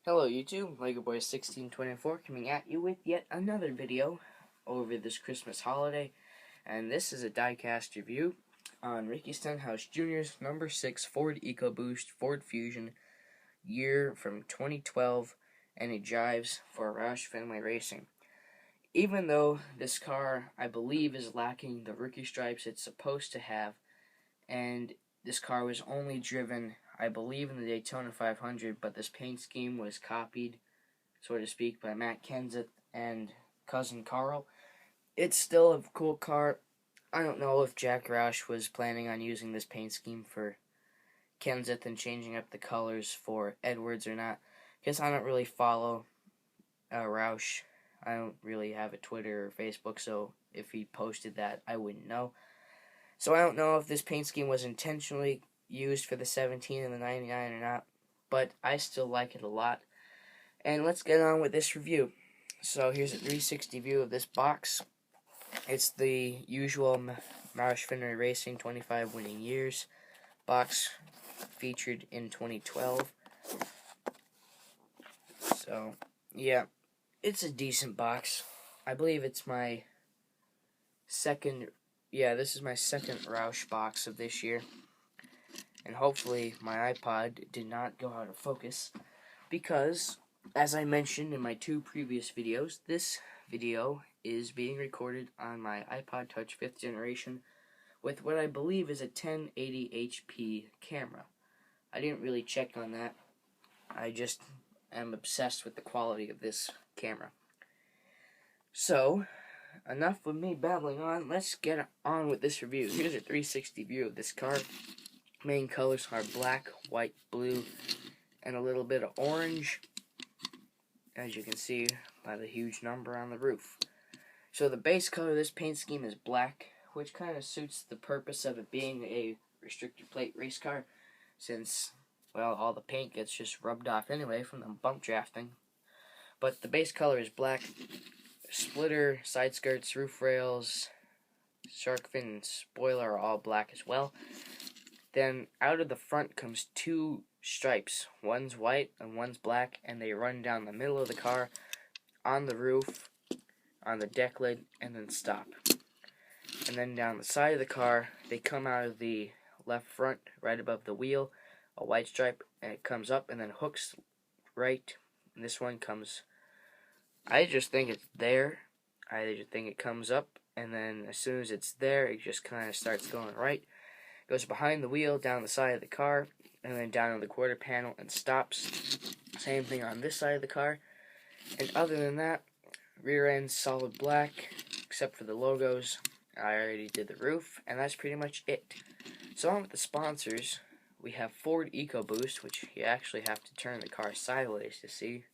Hello YouTube, LegoBoy1624 coming at you with yet another video over this Christmas holiday, and this is a diecast review on Ricky Stenhouse Jr.'s number 6 Ford Ecoboost Ford Fusion, year from 2012, and it jives for Roush Fenway Racing. Even though this car, I believe, is lacking the rookie stripes it's supposed to have, and this car was only driven, I believe, in the Daytona 500, but this paint scheme was copied, so to speak, by Matt Kenseth and cousin Carl. It's still a cool car. I don't know if Jack Roush was planning on using this paint scheme for Kenseth and changing up the colors for Edwards or not, because I don't really follow Roush. I don't really have a Twitter or Facebook, so if he posted that, I wouldn't know. So I don't know if this paint scheme was intentionally used for the 17 and the 99 or not, but I still like it a lot. And let's get on with this review. So here's a 360 view of this box. It's the usual Roush Fenway Racing 25 winning years box, featured in 2012. So yeah, it's a decent box. I believe it's my second. Yeah, this is my second Roush box of this year. And hopefully my iPod did not go out of focus, because, as I mentioned in my two previous videos, this video is being recorded on my iPod Touch 5th generation with what I believe is a 1080HP camera. I didn't really check on that. I just am obsessed with the quality of this camera. So, enough of me babbling on, let's get on with this review. Here's a 360 view of this car. Main colors are black, white, blue, and a little bit of orange, as you can see by the huge number on the roof. So the base color of this paint scheme is black, which kind of suits the purpose of it being a restricted plate race car, since, well, all the paint gets just rubbed off anyway from the bump drafting. But the base color is black. Splitter, side skirts, roof rails, shark fin, and spoiler are all black as well. Then out of the front comes two stripes. One's white and one's black, and they run down the middle of the car, on the roof, on the deck lid, and then stop. And then down the side of the car, they come out of the left front, right above the wheel, a white stripe, and it comes up and then hooks right. And this one comes, I just think it's there. I just think it comes up, and then as soon as it's there, it just kind of starts going right. Goes behind the wheel, down the side of the car, and then down on the quarter panel and stops. Same thing on this side of the car. And other than that, rear end solid black, except for the logos. I already did the roof, and that's pretty much it. So on with the sponsors, we have Ford Ecoboost, which you actually have to turn the car sideways to see.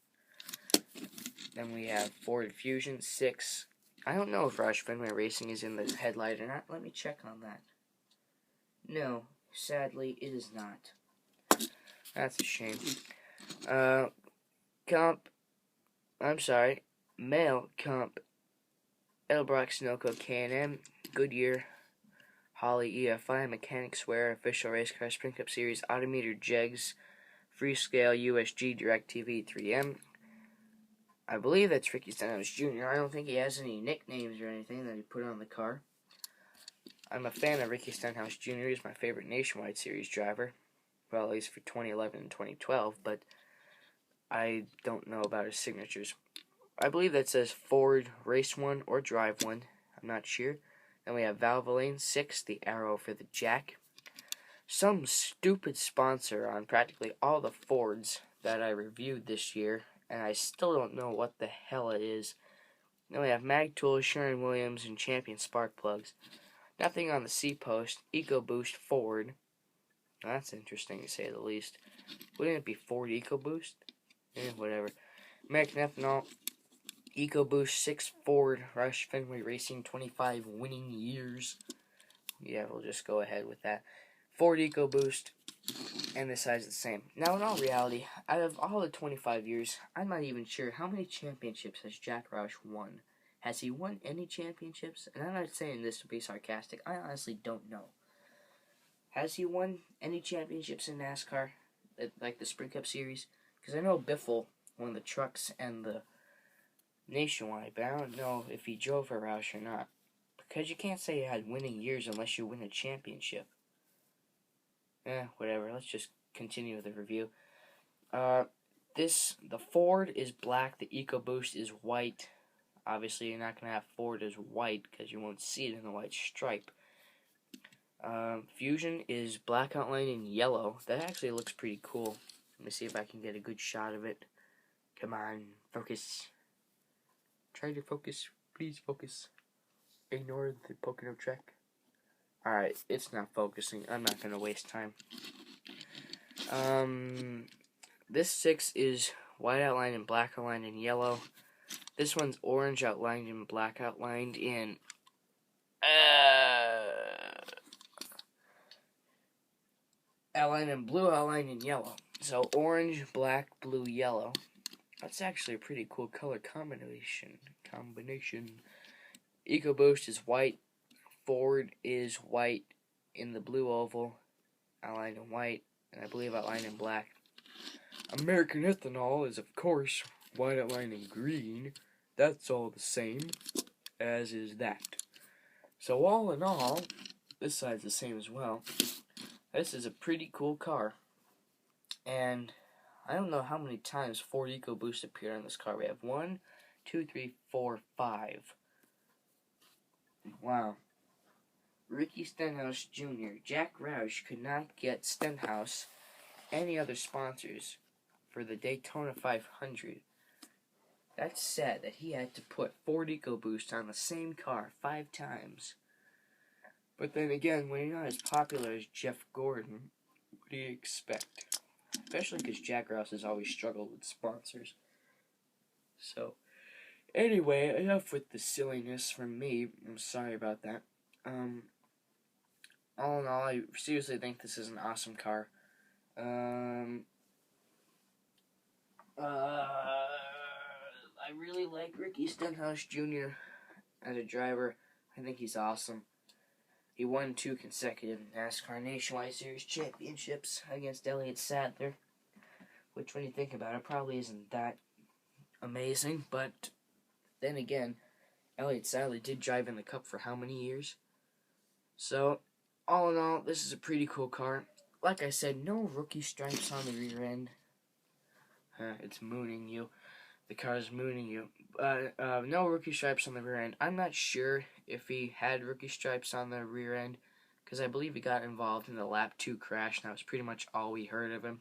Then we have Ford Fusion 6. I don't know if Roush Fenway Racing is in the headlight or not. Let me check on that. No, sadly, it is not. That's a shame. Male comp, Edelbrock, Sunoco, K&M, Goodyear, Holly, EFI, Mechanics Wear, Official Race Car, Spring Cup Series, Autometer, Jegs, Freescale, USG, DirecTV, 3M. I believe that's Ricky Stenhouse Jr. I don't think he has any nicknames or anything that he put on the car. I'm a fan of Ricky Stenhouse Jr. He's my favorite Nationwide Series driver. Well, at least for 2011 and 2012, but I don't know about his signatures. I believe that says Ford Race 1 or Drive 1. I'm not sure. Then we have Valvoline 6, the arrow for the jack. Some stupid sponsor on practically all the Fords that I reviewed this year, and I still don't know what the hell it is. Then we have Mag Tools, Sherwin-Williams, and Champion Spark Plugs. Nothing on the C-Post, Ecoboost Ford. That's interesting to say the least. Wouldn't it be Ford Ecoboost? Whatever. American Ethanol, Ecoboost 6 Ford Roush Fenway Racing 25 winning years. Yeah, we'll just go ahead with that. Ford Ecoboost, and the size is the same. Now, in all reality, out of all the 25 years, I'm not even sure how many championships has Jack Roush won. Has he won any championships? And I'm not saying this to be sarcastic. I honestly don't know. Has he won any championships in NASCAR? Like the Spring Cup Series? Because I know Biffle one of the trucks and the Nationwide, but I don't know if he drove a Roush or not. Because you can't say he had winning years unless you win a championship. Whatever. Let's just continue with the review. The Ford is black. The Ecoboost is white. Obviously, you're not going to have Ford as white because you won't see it in the white stripe. Fusion is black outline in yellow. That actually looks pretty cool. Let me see if I can get a good shot of it. Come on, focus. Try to focus. Please focus. Ignore the Pocono track. Alright, it's not focusing. I'm not going to waste time. This 6 is white outlined and black outlined in yellow. This one's orange outlined and black outlined in outlined and blue outlined in yellow. So orange, black, blue, yellow. That's actually a pretty cool color combination. Ecoboost is white. Ford is white in the blue oval, outlined in white, and I believe outlined in black. American Ethanol is, of course, white outlined in green. That's all the same, as is that. So all in all, this side's the same as well. This is a pretty cool car. And I don't know how many times Ford Ecoboost appeared on this car. We have 1, 2, 3, 4, 5. Wow. Ricky Stenhouse Jr. Jack Roush could not get Stenhouse any other sponsors for the Daytona 500. That's sad that he had to put Ford Ecoboost on the same car 5 times. But then again, when you're not as popular as Jeff Gordon, what do you expect? Especially because Jack Roush has always struggled with sponsors. So, anyway, enough with the silliness from me. I'm sorry about that. All in all, I seriously think this is an awesome car. I really like Ricky Stenhouse Jr. as a driver. I think he's awesome. He won 2 consecutive NASCAR Nationwide Series championships against Elliott Sadler, which, when you think about it, probably isn't that amazing. But then again, Elliott Sadler did drive in the Cup for how many years? So, all in all, this is a pretty cool car. Like I said, no rookie stripes on the rear end. It's mooning you. The car's mooning you. No rookie stripes on the rear end. I'm not sure if he had rookie stripes on the rear end, because I believe he got involved in the lap 2 crash, and that was pretty much all we heard of him.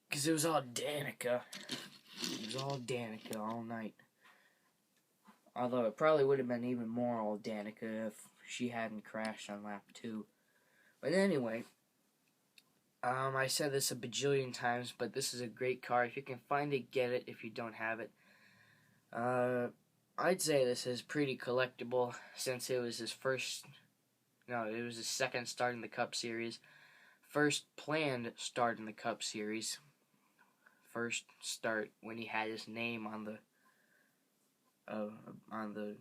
Because it was all Danica. It was all Danica all night. Although it probably would have been even more all Danica if she hadn't crashed on lap 2. But anyway, I said this a bajillion times, but this is a great car. If you can find it, get it. If you don't have it, I'd say this is pretty collectible, since it was his second start in the Cup Series, first planned start in the Cup Series, first start when he had his name on the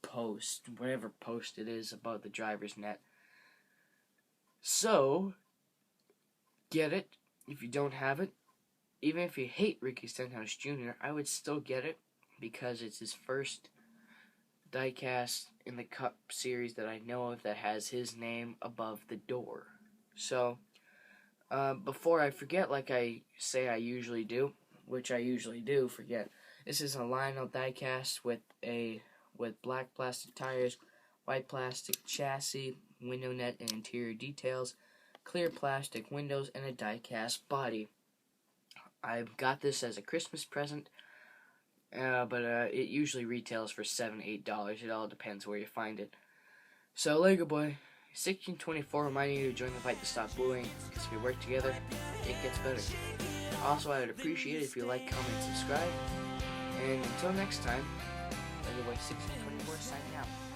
post, whatever post it is about the driver's net. So, get it if you don't have it. Even if you hate Ricky Stenhouse Jr., I would still get it, because it's his first diecast in the Cup Series that I know of that has his name above the door. So, before I forget, like I say I usually do, which I usually do forget, this is a Lionel diecast with black plastic tires, white plastic chassis, window net and interior details, clear plastic windows, and a diecast body. I got this as a Christmas present, but it usually retails for $7, $8. It all depends where you find it. So, Lego Boy 1624 reminding you to join the fight to stop bullying, because if we work together, it gets better. Also, I would appreciate it if you like, comment, and subscribe. And until next time, Lego Boy 1624 signing out.